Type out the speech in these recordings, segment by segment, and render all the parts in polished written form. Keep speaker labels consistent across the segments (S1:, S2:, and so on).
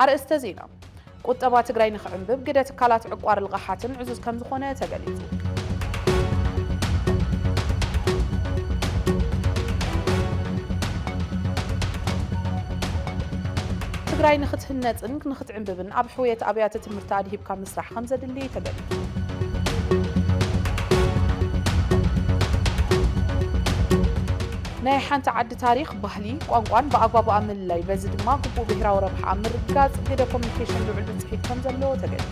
S1: أرأست زينة ቁጠባ ትግራይ ንኽዕንብብ ግደ ትካላት ዕቋር ልቕሓትን ዕዙዝ ከም ዝኾነ ተገሊጹ ትግራይ ንኽትህነጽን ንኽትዕንብብን ኣብ ሕውየት ኣብያተ ትምህርቲ ኣድሂብካ ምስራሕ ከም ዘድሊ ተገሊጹ ናይ ሓንቲ ዓዲ ታሪኽ ባህሊ ቋንቋን ብኣግባቡ ኣምልላይ በዚ ድማ ግቡእ ብሄራዊ ረብሓ ምርጋጽ ግደ ኮሚኒኬሽን ልዑል ብጽሒት ከም ዘለዎ ተገሊጹ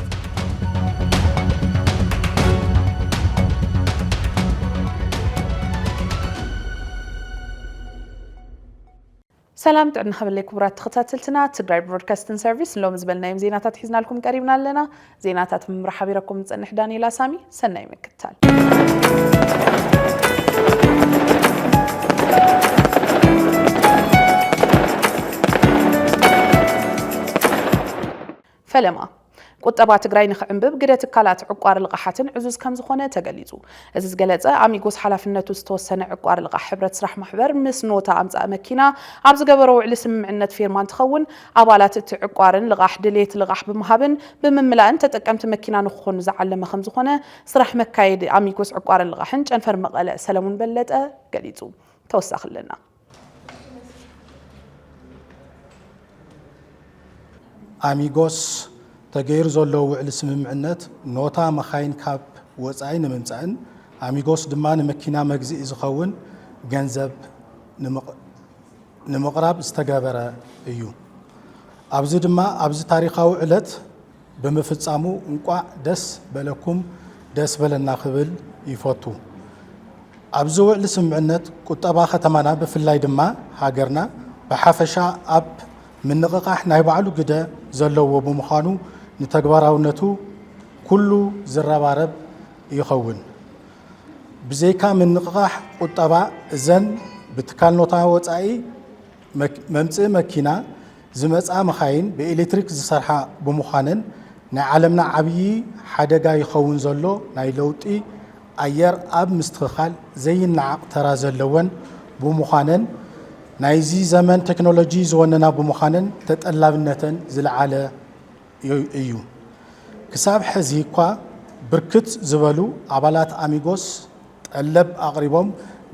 S1: ሰላም ጥዕና ኸበለይ ክቡራት ተኸታተልትና ትግራይ ብሮድካስቲንግ ሰርቪስ ሎም ዝበልናዮም ዜናታት ሒዝና ልኩም ቀሪብና ኣለና ዜናታት ምምራሕ ሓቢረኩም ዝጸንሕ ዳንኤል ኣሳሚ ሰናይ ምክትታል فلما ቁጠባ ትግራይ ንኽዕንብብ ግደ ትካላት ዕቋር ልቕሓትን ዕዙዝ ከም ዝኾነ ተገሊጹ እዚ ዝገለጸ ኣሚጎስ ሓላፍነቱ ዝተወሰነ ዕቋር ልቕሕ ሕብረት ስራሕ ማሕበር ምስ ኖታ ኣምጻእ መኪና ኣብ ዝገበሮ ውዕሊ ስምምዕነት ፊርማ እንትኸውን ኣባላት እቲ ዕቋርን ልቓሕ ድሌት ልቓሕ ብምሃብን ብምምላእን ተጠቀምቲ መኪና ንኽኾኑ ዝዓለመ ከም ዝኾነ ስራሕ መካየዲ ኣሚጎስ ዕቋርን ልቓሕን ጨንፈር መቐለ ሰለሙን በለጠ ገሊጹ ተወሳኺልና
S2: ኣሚጎስ ተገይሩ ዘሎ ውዕሊ ስምምዕነት ኖታ መኻይን ካብ ወጻኢ ንምምጻእን ኣሚጎስ ድማ ንመኪና መግዝኢ ዝኸውን ገንዘብ ንምቕራብ ዝተገበረ እዩ ኣብዚ ድማ ኣብዚ ታሪኻዊ ዕለት ብምፍጻሙ እንቋዕ ደስ በለኩም ደስ በለና ክብል ይፈቱ ኣብዚ ውዕሊ ስምምዕነት ቁጠባ ከተማና ብፍላይ ድማ ሃገርና ብሓፈሻ ኣብ ምንቕቓሕ ናይ ባዕሉ ግደ ዘለዎ ብምዃኑ ንተግባራውነቱ ኩሉ ዝረባረብ ይኸውን ብዘይካ ምንቕቓሕ ቁጠባ እዘን ብትካል ኖታ ወጻኢ መምጽእ መኪና ዝመጻ መኻይን ብኤሌክትሪክ ዝሰርሓ ብምዃነን ናይ ዓለምና ዓብዪ ሓደጋ ይኸውን ዘሎ ናይ ለውጢ ኣየር ኣብ ምስትኽኻል ዘይነዓቕ ተራ ዘለወን ብምዃነን ናይዚ ዘመን ቴክኖሎጂ ዝወነና ብምዃነን ተጠላብነተን ዝለዓለ እዩ ክሳብ ሕዚ እኳ ብርክት ዝበሉ ኣባላት ኣሚጎስ ጠለብ ኣቕሪቦም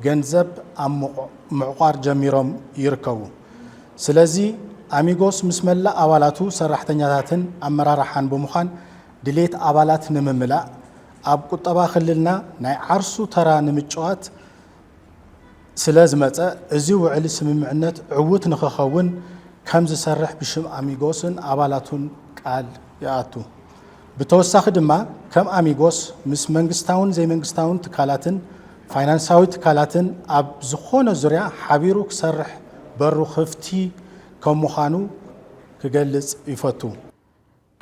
S2: ገንዘብ ኣብ ምዕቋር ጀሚሮም ይርከቡ ስለዚ ኣሚጎስ ምስ መላእ ኣባላቱ ሰራሕተኛታትን ኣመራርሓን ብምዃን ድሌት ኣባላት ንምምላእ ኣብ ቁጠባ ክልልና ናይ ዓርሱ ተራ ንምጭዋት ስለ ዝመፀ እዚ ውዕሊ ስምምዕነት ዕውት ንኽኸውን ከም ዝሰርሕ ብሽም ኣሚጎስን ኣባላቱን ቃል ይኣቱ ብተወሳኺ ድማ ከም ኣሚጎስ ምስ መንግስታውን ዘይመንግስታውን ትካላትን ፋይናንሳዊ ትካላትን ኣብ ዝኾነ ዙርያ ሓቢሩ ክሰርሕ በሩ ክፍቲ ከም ምዃኑ ክገልጽ ይፈቱ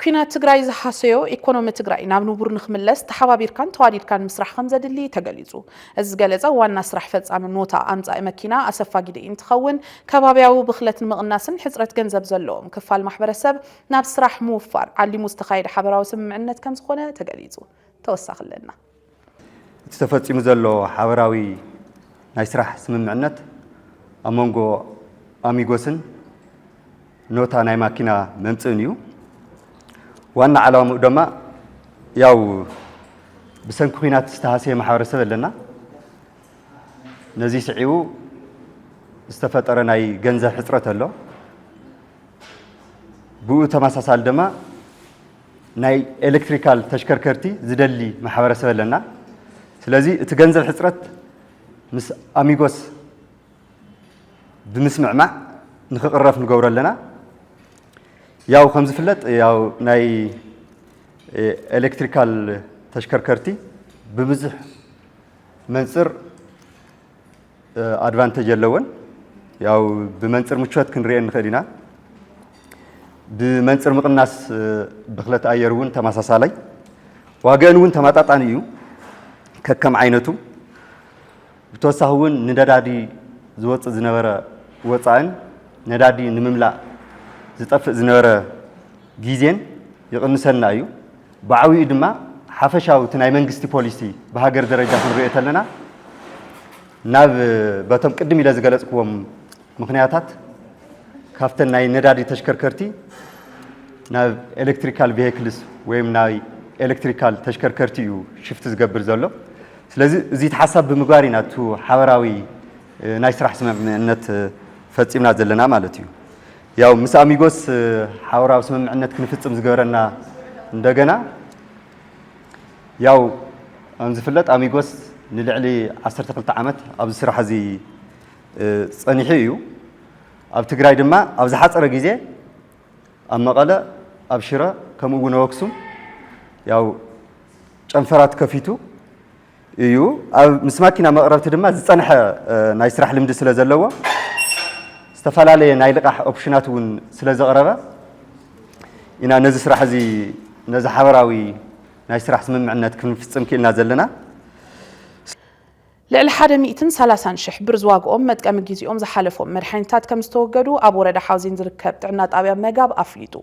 S2: ኩናት ትግራይ ዝሓሰዮ ኢኮኖሚ ትግራይ ናብ ንቡር ንኽምለስ ተሓባቢርካን ተዋዲድካን ምስራሕ ከም ዘድሊ ተገሊጹ እዚ ዝገለጸ ዋና ስራሕ ፈጻሚ ኖታ ኣምጻእ መኪና ኣሰፋ ጊደኢ እንትኸውን ከባቢያዊ ብኽለትን ምቕናስን ሕፅረት ገንዘብ ዘለዎም ክፋል ማሕበረሰብ ናብ ስራሕ ምውፋር ዓሊሙ ዝተኻየደ ሓበራዊ ስምምዕነት ከም ዝኾነ ተገሊጹ ተወሳኺለና
S3: እቲ ተፈጺሙ ዘሎ ሓበራዊ ናይ ስራሕ ስምምዕነት ኣብ መንጎ ኣሚጎስን ኖታ ናይ መኪና መምጽእን እዩ ዋና ዓላማው ድማ ያው ብሰንኪ ኩናት ዝተሃሰየ ማሕበረሰብ ኣለና ነዚ ስዒቡ ዝተፈጠረ ናይ ገንዘብ ሕፅረት ኣሎ ብኡ ተመሳሳሊ ድማ ናይ ኤሌክትሪካል ተሽከርከርቲ ዝደሊ ማሕበረሰብ ኣለና ስለዚ እቲ ገንዘብ ሕፅረት ምስ ኣሚጎስ ብምስምዕማዕ ንኽቕረፍ ንገብሮ ኣለና ያው ከም ዝፍለጥ ያው ናይ ኤሌክትሪካል ተሽከርከርቲ ብብዙሕ መንጽር ኣድቫንቴጅ ኣለወን ያው ብመንጽር ምቾት ክንሪአን ንኽእል ኢና ብመንጽር ምቕናስ ብኽለት ኣየር እውን ተመሳሳላይ ዋጋን እውን ተመጣጣኒ እዩ ከከም ዓይነቱ ብተወሳኺ እውን ንነዳዲ ዝወፅእ ዝነበረ ወፃእን ነዳዲ ንምምላእ ዝጠፍእ ዝነበረ ጊዜን ይቕንሰልና እዩ ብዓብዩ ድማ ሓፈሻዊ እቲ ናይ መንግስቲ ፖሊሲ ብሃገር ደረጃ ክንሪኦ ተለና ናብ በቶም ቅድም ኢለ ዝገለጽክዎም ምኽንያታት ካፍተን ናይ ነዳዲ ተሽከርከርቲ ናብ ኤሌክትሪካል ቪሄክልስ ወይም ናይ ኤሌክትሪካል ተሽከርከርቲ እዩ ሽፍት ዝገብር ዘሎ ስለዚ እዚ ተሓሳብ ብምግባር ኢና ቱ ሓበራዊ ናይ ስራሕ ስምምዕነት ፈጺምና ዘለና ማለት እዩ ያው ምስ አሚጎስ ሓበራዊ ስምምዕነት ክንፍጽም ዝገበረና እንደገና ያው እንዝፍለጥ አሚጎስ ንልዕሊ 12 ዓመት ኣብ ስራሕ እዚ ጸኒሑ እዩ ኣብ ትግራይ ድማ ኣብ ዝሓፀረ ግዜ ኣብ መቐለ ኣብ ሽረ ከምኡ እውን ወክሱም ያው ጨንፈራት ከፊቱ እዩ ኣብ ምስ ማኪና መቅረብቲ ድማ ዝጸንሐ ናይ ስራሕ ልምዲ ስለ ዘለዎ ዝተፈላለዩ ናይ ልቃሕ ኦፕሽናት እውን ስለ ዘቕረበ ኢና ነዚ ስራሕ እዚ ነዚ ሓበራዊ ናይ ስራሕ ስምምዕነት ክንፍጽም ክኢልና ዘለና
S1: ልዕሊ 130,000 ብር ዝዋግኦም መጥቀሚ ግዚኦም ዝሓለፎም መድሓኒታት ከም ዝተወገዱ ኣብ ወረዳ ሓውዜን ዝርከብ ጥዕና ጣብያ መጋብ ኣፍሊጡ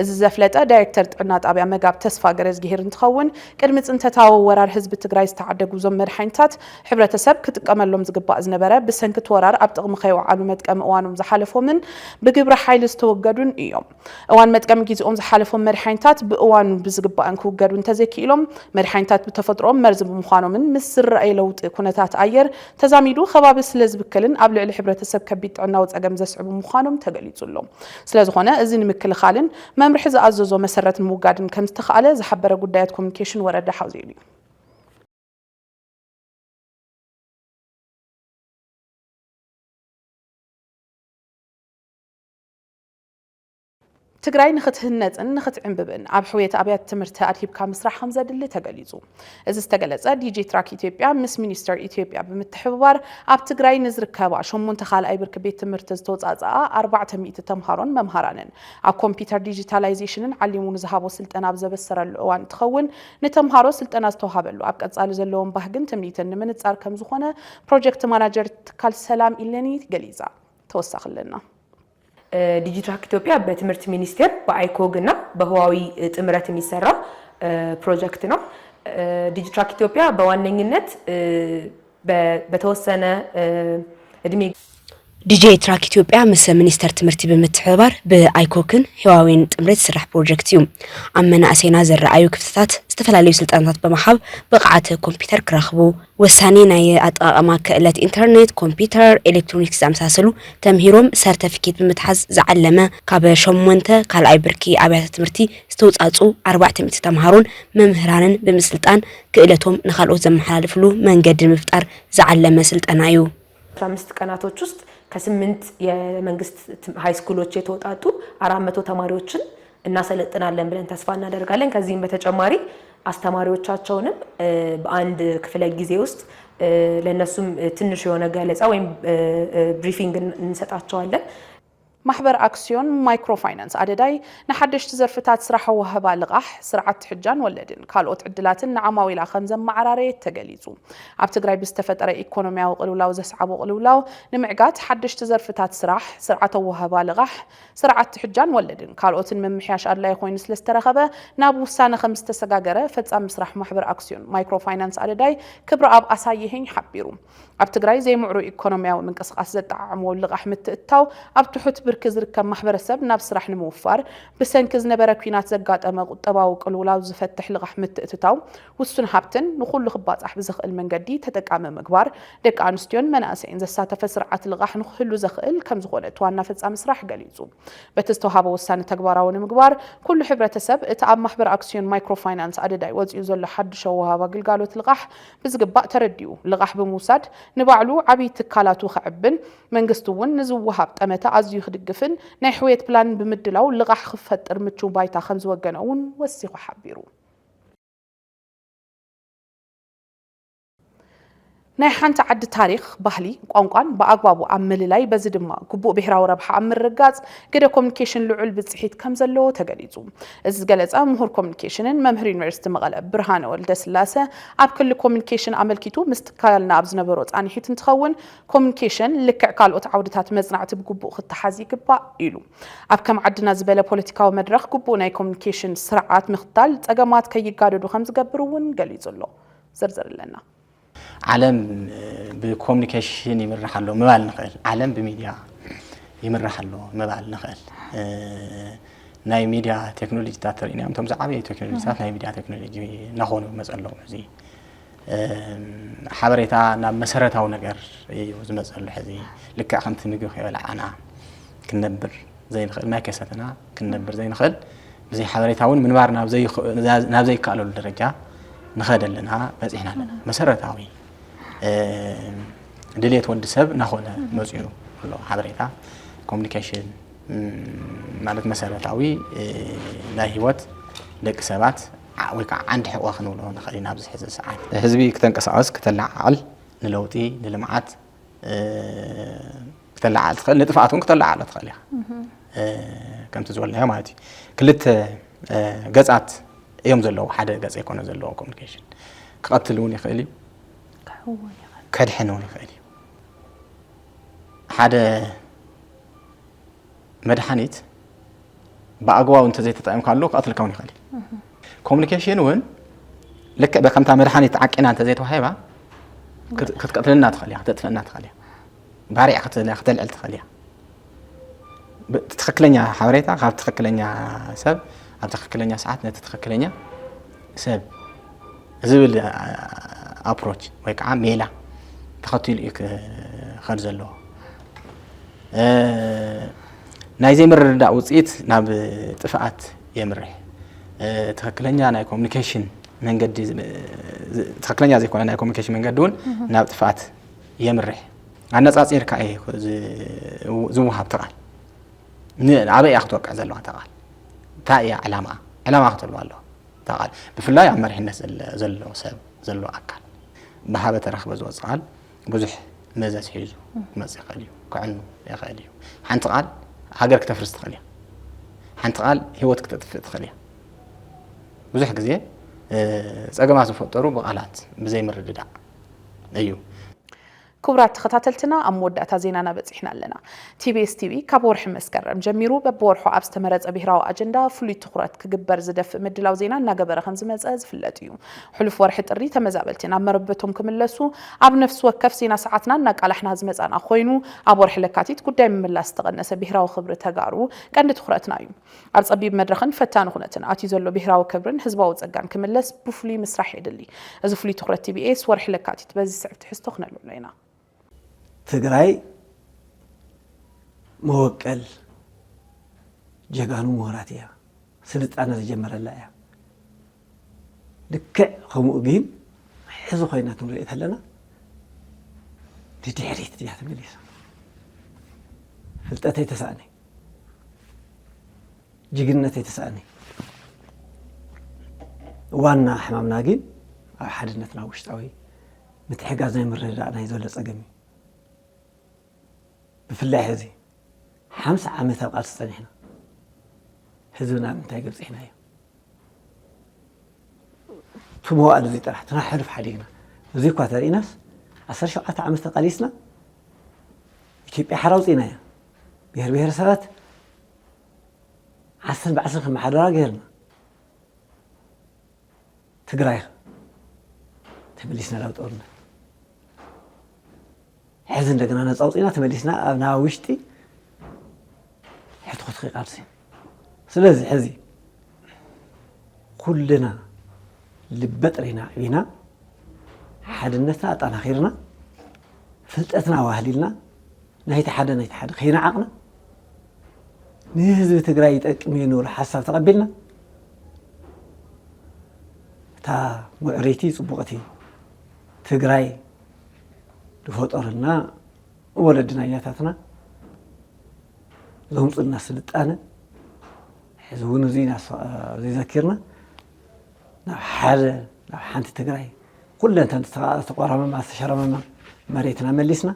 S1: እዚ ዘፍለጠ ዳይሬክተር ጥዕና ጣብያ መጋብ ተስፋ ገረዝ ጌሄር እንትኸውን ቅድሚ ጽንተታዊ ወራር ህዝቢ ትግራይ ዝተዓደጉ ዞም መድሓኒታት ሕብረተሰብ ክጥቀመሎም ዝግባእ ዝነበረ ብሰንኪት ወራር ኣብ ጥቕሚ ከይወዓሉ መጥቀሚ እዋኖም ዝሓለፎምን ብግብረ ሓይሊ ዝተወገዱን እዮም እዋን መጥቀሚ ግዚኦም ዝሓለፎም መድሓኒታት ብእዋኑ ብዝግባእን ክውገዱ እንተዘይክኢሎም መድሓኒታት ብተፈጥሮኦም መርዚ ብምዃኖምን ምስ ዝረአየ ለውጢ ኩነታት አየር ተዛሚዱ ከባቢ ስለ ዝብከልን ኣብ ልዕሊ ሕብረተሰብ ከቢድ ጥዕናዊ ጸገም ዘስዕቡ ምዃኖም ተገሊጹሎም ስለዝኾነ እዚ ንምክልኻልን መምርሒ ዝኣዘዞ መሰረት ንምውጋድን ከም ዝተኻእለ ዝሓበረ ጉዳያት ኮሙኒኬሽን ወረዳ ሓውዜን እዩ ትግራይ ንኽትህነጽን ንኽትዕንብብን ኣብ ሕውየት ኣብያት ትምህርቲ ኣድሂብካ ምስራሕ ከም ዘድሊ ተገሊጹ እዚ ዝተገለጸ ዲጂ ትራክ ኢትዮጵያ ምስ ሚኒስተር ኢትዮጵያ ብምትሕብባር ኣብ ትግራይ ንዝርከባ 8 ካልኣይ ብርኪ ቤት ትምህርቲ ዝተወጻጸኣ 400 ተምሃሮን መምሃራንን ኣብ ኮምፒውተር ዲጂታላይዜሽንን ዓሊሙ ንዝሃቦ ስልጠና ኣብ ዘበሰረሉ እዋን እንትኸውን ንተምሃሮ ስልጠና ዝተዋሃበሉ ኣብ ቀጻሊ ዘለዎም ባህግን ትምኒትን ንምንጻር ከም ዝኾነ ፕሮጀክት ማናጀር ትካል ሰላም ኢለኒ ገሊጻ ተወሳኽልና
S4: ዲጂትራክ ኢትዮጵያ በትምህርት ሚኒስቴር በአይኮግና በህዋዊ ጥምረት የሚሰራ ፕሮጀክት ነው ዲጂትራክ ኢትዮጵያ በዋነኝነት በተወሰነ እድሜ
S5: ዲጂ ትራክ ኢትዮጵያ ምስ ሚኒስተር ትምህርቲ ብምትሕብባር ብአይኮክን ህዋዊን ጥምረት ስራሕ ፕሮጀክት እዩ ኣብ መናእሰይና ዝረኣዩ ክፍተታት ዝተፈላለዩ ስልጠናታት በመሃብ ብቕዓት ኮምፒውተር ክረኽቡ ወሳኒ ናይ ኣጠቓቕማ ክእለት ኢንተርኔት ኮምፒውተር ኤሌክትሮኒክስ ዝኣመሳሰሉ ተምሂሮም ሰርተፊኬት ብምትሓዝ ዝዓለመ ካብ 8 ካልኣይ ብርኪ ኣብያተ ትምህርቲ ዝተውጻጹ 400 ተምሃሮን መምህራንን ብምስልጣን ክእለቶም ንኻልኦት ዘመሓላልፍሉ መንገዲ ምፍጣር ዝዓለመ ስልጠና እዩ
S4: 15 ቀናቶች ውስጥ ከ8 የመንግስት ሃይ ስኩሎች የተወጣጡ 400 ተማሪዎችን እናሰለጥናለን ብለን ተስፋ እናደርጋለን ከዚህም በተጨማሪ አስተማሪዎቻቸውንም በአንድ ክፍለ ጊዜ ውስጥ ለነሱም ትንሽ የሆነ ገለጻ ወይም ብሪፊንግ እንሰጣቸዋለን
S1: ማሕበር አክሲዮን ማይክሮ ፋይናንስ አደዳይ ንሓደሽቲ ዘርፍታት ስራሕ ወሃባ ልቃሕ ስርዓት ሕጃን ወለድን ካልኦት ዕድላትን ንዓማዊላ ከም ዘመዓራረየ ተገሊጹ ኣብ ትግራይ ብዝተፈጠረ ኢኮኖሚያዊ ቅልውላው ዘስዓቦ ቅልውላው ንምዕጋት ሓደሽቲ ዘርፍታት ስራሕ ስርዓት ወሃባ ልቃሕ ስርዓት ሕጃን ወለድን ካልኦትን መምሕያሽ ኣድላይ ኮይኑ ስለዝተረኸበ ናብ ውሳነ ከም ዝተሰጋገረ ፈጻሚ ስራሕ ማሕበር አክሲዮን ማይክሮ ፋይናንስ አደዳይ ክብሪ ኣብ ኣሳይህኝ ሓቢሩ ኣብ ትግራይ ዘይምዕሩ ኢኮኖሚያዊ ምንቅስቃስ ዘጠዓዕሞ ልቃሕ ምትእታው ኣብ ትሑት ብርኪ ዝርከብ ማሕበረሰብ ናብ ስራሕ ንምውፋር ብሰንኪ ዝነበረ ኩናት ዘጋጠመ ቁጠባዊ ቅልውላው ዝፈትሕ ልቃሕ ምትእትታው ውሱን ሃብትን ንኹሉ ክባጻሕ ብዝኽእል መንገዲ ተጠቃሚ ምግባር ደቂ ኣንስትዮን መናእሰይን ዘሳተፈ ስርዓት ልቃሕ ንኽህሉ ዘኽእል ከም ዝኾነ ዋና ፈጻሚ ስራሕ ገሊጹ በቲ ዝተዋሃበ ውሳነ ተግባራዊ ንምግባር ኩሉ ሕብረተሰብ እቲ ኣብ ማሕበር አክሲዮን ማይክሮ ፋይናንስ ኣደዳይ ወፂኡ ዘሎ ሓድሽ ወሃባ ግልጋሎት ልቃሕ ብዝግባእ ተረዲኡ ልቃሕ ብምውሳድ ንባዕሉ ዓብይ ትካላቱ ክዕብን መንግስቲ እውን ንዝወሃብ ጠመተ ኣዝዩ ክድግፍን ናይ ሕውየት ፕላን ብምድላው ልቃሕ ክፈጥር ምቹው ባይታ ከም ዝወገነ እውን ወሲኹ ሓቢሩ ናይ ሓንቲ ዓዲ ታሪክ ባህሊ ቋንቋን በኣግባቡ ኣብ ምልላይ በዚ ድማ ግቡእ ብሄራዊ ረብሓ ኣብ ምርጋጽ ገደ ኮሙኒኬሽን ልዑል ብጽሒት ከም ዘለዎ ተገሊጹ እዚ ዝገለጸ ምሁር ኮሙኒኬሽንን መምህር ዩኒቨርሲቲ መቐለ ብርሃነ ወልደስላሴ ኣብ ክልል ኮሙኒኬሽን ኣመልኪቱ ምስ ትካልና ኣብ ዝነበሮ ጻኒሒት እንትኸውን ኮሙኒኬሽን ልክዕ ካልኦት ዓውድታት መጽናዕቲ ብግቡእ ክትሓዝ ይግባእ ኢሉ ኣብ ከም ዓድና ዝበለ ፖለቲካዊ መድረኽ ግቡእ ናይ ኮሙኒኬሽን ስርዓት ምኽታል ጸገማት ከይጋደዱ ከም ዝገብር እውን ገሊጹ ኣሎ ዝርዝር ኣለና
S6: ዓለም ብኮሙኒኬሽን ይምራሕ ኣሎ ምባል ንኽእል ዓለም ብሚድያ ይምራሕ ኣሎ ምባል ንኽእል ናይ ሚዲያ ቴክኖሎጂታት ተሪእና እቶም ዝዓበዩ ቴክኖሎጂታት ናይ ሚዲያ ቴክኖሎጂ ናኾኑ መጸለው እዚ ሓበሬታ ናብ መሰረታዊ ነገር እዩ ዝመጸሉ ሕዚ ልክዕ ከምቲ ምግብ ከይበልዓና ክንነብር ዘይንኽእል ማይ ከሰተና ክንነብር ዘይንኽእል ብዘይ ሓበሬታውን ምንባር ናብ ዘይከኣለሉ ደረጃ ንኸደልና በፂሕና ኣለና መሰረታዊ ድሌት ወዲ ሰብ ናኾነ መፅኡ ኣሎ ሓበሬታ ኮሙኒኬሽን ማለት መሰረታዊ ናይ ህይወት ደቂ ሰባት ወይ ከዓ ዓንዲ ሕቆ ክንብሎ ንኽእል ኢና ኣብዚ ሕዚ ሰዓት ህዝቢ ክተንቀሳቐስ ክተላዓል ንለውጢ ንልምዓት ክተላዓል ትኽእል ንጥፍኣት እውን ክተላዓል ትኽእል ኢኻ ከምቲ ዝበልናዮ ማለት እዩ ክልተ ገጻት እዮም ዘለዉ ሓደ ገጽ ኣይኮነ ዘለዎ ኮሙኒኬሽን ክቐትል እውን ይኽእል እዩ ከድሕን እውን ይኽእል እዩ ሓደ መድሓኒት ብኣግባቡ እንተዘይተጠቒምካሉ ክቐትልካ እውን ይኽእል እዩ ኮሙኒኬሽን እውን ልክዕ በከምታ መድሓኒት ዓቂና እንተዘይተዋሂባ ክትቀትልና ትኽእል እያ ክተጥፍአና ትኽእል እያ ባሪዕ ክትልዕል ትኽእል እያ ትክክለኛ ሓበሬታ ካብ ትክክለኛ ሰብ ኣብ ትክክለኛ ሰዓት ነቲ ትክክለኛ ሰብ ዝብል ኣፕሮች ወይ ከዓ ሜላ ተኸቲሉ እዩ ክኸድ ዘለዎ ናይ ዘይምርድዳእ ውፅኢት ናብ ጥፍኣት የምርሕ ትክክለኛ ናይ ኮሙኒኬሽን መንገዲ ትክክለኛ ዘይኮነ ናይ ኮሙኒኬሽን መንገዲ እውን ናብ ጥፍኣት የምርሕ ኣነጻጺርካ እየ ዝውሃብ ተቓል ንኣበይ እያ ክትወቅዕ ዘለዋ ተቓል እንታይ እያ ዕላማ ክትህልዋ ኣለዋ ተቓል ብፍላይ ኣብ መሪሕነት ዘለዎ ሰብ ዘለዎ ኣካል ብሃበ ተረኽበ ዝወፅእ ቃል ብዙሕ መዘዝ ሒዙ ክመፅእ ይኽእል እዩ ክዕኑ ይኽእል እዩ ሓንቲ ቃል ሃገር ክተፍርስ ትኽእል እያ ሓንቲ ቃል ህይወት ክተጥፍእ ትኽእል እያ ብዙሕ ግዜ ፀገማት ዝፈጠሩ ብቃላት ብዘይምርድዳእ እዩ
S1: ክቡራት ተኸታተልትና ኣብ መወዳእታ ዜናና በፂሕና ኣለና ቲቢኤስ ቲቪ ካብ ወርሒ መስከረም ጀሚሩ በብወርሑ ኣብ ዝተመረፀ ብሄራዊ ኣጀንዳ ፍሉይ ትኹረት ክግበር ዝደፍእ ምድላው ዜና እናገበረ ከም ዝመፀ ዝፍለጥ እዩ ሕሉፍ ወርሒ ጥሪ ተመዛበልቲ ናብ መረበቶም ክምለሱ ኣብ ነፍሲ ወከፍ ዜና ሰዓትና እናቃላሕና ዝመፃና ኮይኑ ኣብ ወርሒ ለካቲት ጉዳይ ምምላስ ዝተቐነሰ ብሄራዊ ክብሪ ተጋሩ ቀንዲ ትኹረትና እዩ ኣብ ፀቢብ መድረኽን ፈታኒ ኩነትን ኣትዩ ዘሎ ብሄራዊ ክብርን ህዝባዊ ፀጋን ክምለስ ብፍሉይ ምስራሕ የድሊ እዚ ፍሉይ ትኹረት ቲቢኤስ ወርሒ ለካቲት በዚ ስዕብ ትሕዝቶ ክነልዕሎ ኢና
S7: ትግራይ መወቀል ጀጋኑ ምሁራት እያ ስልጣነ ዝጀመረላ እያ ልክዕ ከምኡ ግን ሕዚ ኮይና ክንሪኦ ኣለና ንድሕሪት እያ ተመሊሳ ፍልጠተይ ተሳእኒ ጅግንነተይ ተሳእኒ ዋና ሕማምና ግን ኣብ ሓድነትና ውሽጣዊ ምትሕጋዝ ናይ ምርድዳእ ናይ ዘሎ ፀገም እዩ بفلاح هذي 5 عامات أبقى تستنينا هذونا منتاج بزحنا يا ثم قالوا زي طرح تنحل في حالينا زي كواتر ناس أصير شو قطع عامات قليسنا يجيب حراوزينا يا بيهر سبات عسل بعسل خم حرارة غيرنا تقرأي تبليسنا لو تقولنا حزن لقنا نصوصينا تمليسنا أبنا وشتي حتى خد قارسين سلازي حزي كلنا لبطرينا بينا حدنتنا أطانا خيرنا فلتأتنا واهلنا نهيت حدا خينا عقنا نهزو تقرأي تأكمينو الحساب تقبلنا تا معريتي صبغتي تقرأي لفطرنا ولدنا ياتاتنا لهم صلنا سلطانه حزون زينا زي ذكرنا حال حانت تقراي كل انت تقرا ما استشرا مريتنا ملسنا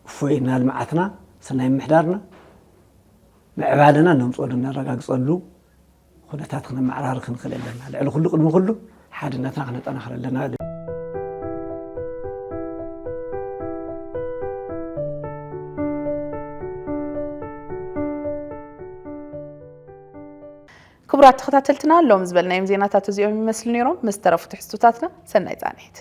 S7: فوينا المعتنا سناي محدارنا معبادنا انهم صلنا نرغاغصلو خدتاتنا معرار خنخل لنا لعل كل قدم كله حادناتنا خنطنا لنا
S1: كبرات تخطاتلتنا اللوم زبلنا يم زيناتات زيوم يمثل نيروم مسترفو تحسوتاتنا سنة زانيت